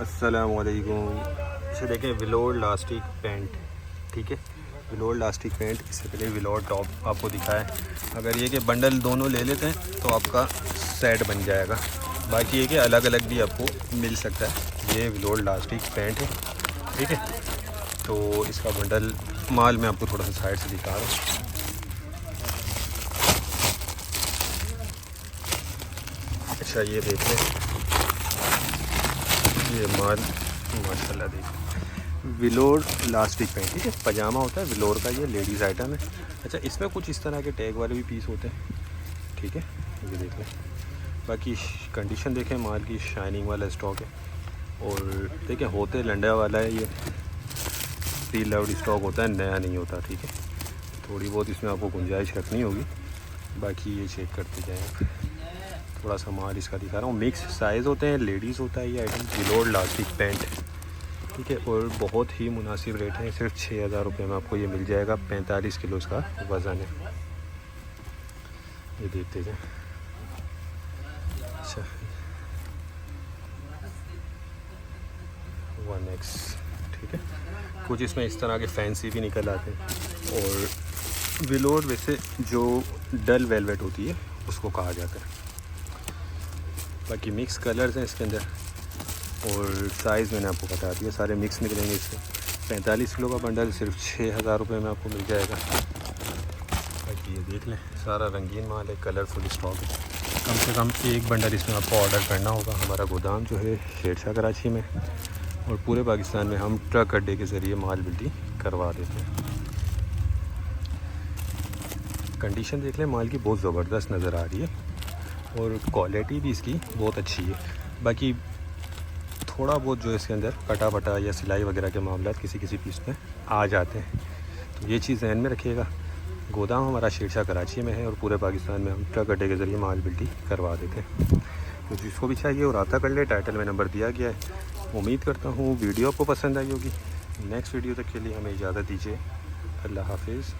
अस्सलामुअलैकुम। इसे देखें विलोर लास्टिक पैंट, ठीक है, विलोर लास्टिक पैंट। इससे पहले विलोर टॉप आपको दिखाया है। अगर ये कि बंडल दोनों ले लेते हैं तो आपका सेट बन जाएगा। बाकी ये कि अलग अलग भी आपको मिल सकता है। ये विलोर लास्टिक पैंट है, ठीक है। तो इसका बंडल माल मैं आपको थोड़ा सा साइड से दिखा रहा हूँ। अच्छा, ये देख लें, ये माल माशाल्लाह देखो, विलोर लास्टिक पैंट, ठीक है। पजामा होता है विलोर का, ये लेडीज़ आइटम है। अच्छा, इसमें कुछ इस तरह के टैग वाले भी पीस होते हैं, ठीक है, ये देख लें। बाकी कंडीशन देखें, माल की शाइनिंग वाला स्टॉक है। और देखें, होते लंडा वाला है, ये प्री लव्ड स्टॉक होता है, नया नहीं होता, ठीक है। थोड़ी बहुत इसमें आपको गुंजाइश रखनी होगी। बाकी ये चेक करते जाएँ आप। थोड़ा सा माल इसका दिखा रहा हूँ। मिक्स साइज़ होते हैं, लेडीज़ होता है ये आइटम। विलोर लास्टिक पैंट, ठीक है। और बहुत ही मुनासिब रेट है, सिर्फ 6000 रुपये में आपको ये मिल जाएगा। 45 किलो इसका वज़न है। ये देखते जाए। अच्छा, 1X, ठीक है। कुछ इसमें इस तरह के फैंसी भी निकल आते हैं। और विलोर वैसे जो डल वेलवेट होती है उसको कहा जाता है। बाकी मिक्स कलर्स हैं इसके अंदर। और साइज़ मैंने आपको बता दिया, सारे मिक्स निकलेंगे इसके। 45 किलो का बंडल सिर्फ 6000 रुपये में आपको मिल जाएगा। बाकी ये देख लें, सारा रंगीन माल है, कलरफुल स्टॉक है। कम से कम एक बंडल इसमें आपको ऑर्डर करना होगा। हमारा गोदाम जो है शेरशाह कराची में, और पूरे पाकिस्तान में हम ट्रक अड्डे के ज़रिए माल बिल्टी करवा देते हैं। कंडीशन देख लें, माल की बहुत ज़बरदस्त नज़र आ रही है। और क्वालिटी भी इसकी बहुत अच्छी है। बाकी थोड़ा बहुत जो इसके अंदर कटा बटा या सिलाई वगैरह के मामला किसी किसी पीस में आ जाते हैं, तो ये चीज़ ध्यान में रखिएगा। गोदाम हमारा शेरशाह कराची में है, और पूरे पाकिस्तान में हम ट्रक अड्डे के ज़रिए माल बिल्टी करवा देते हैं। तो जिसको भी चाहिए वो रब्ता कर ले, टाइटल में नंबर दिया गया है। उम्मीद करता हूँ वीडियो आपको पसंद आई होगी। नेक्स्ट वीडियो तक के लिए हमें इजाज़त दीजिए। अल्लाह हाफिज़।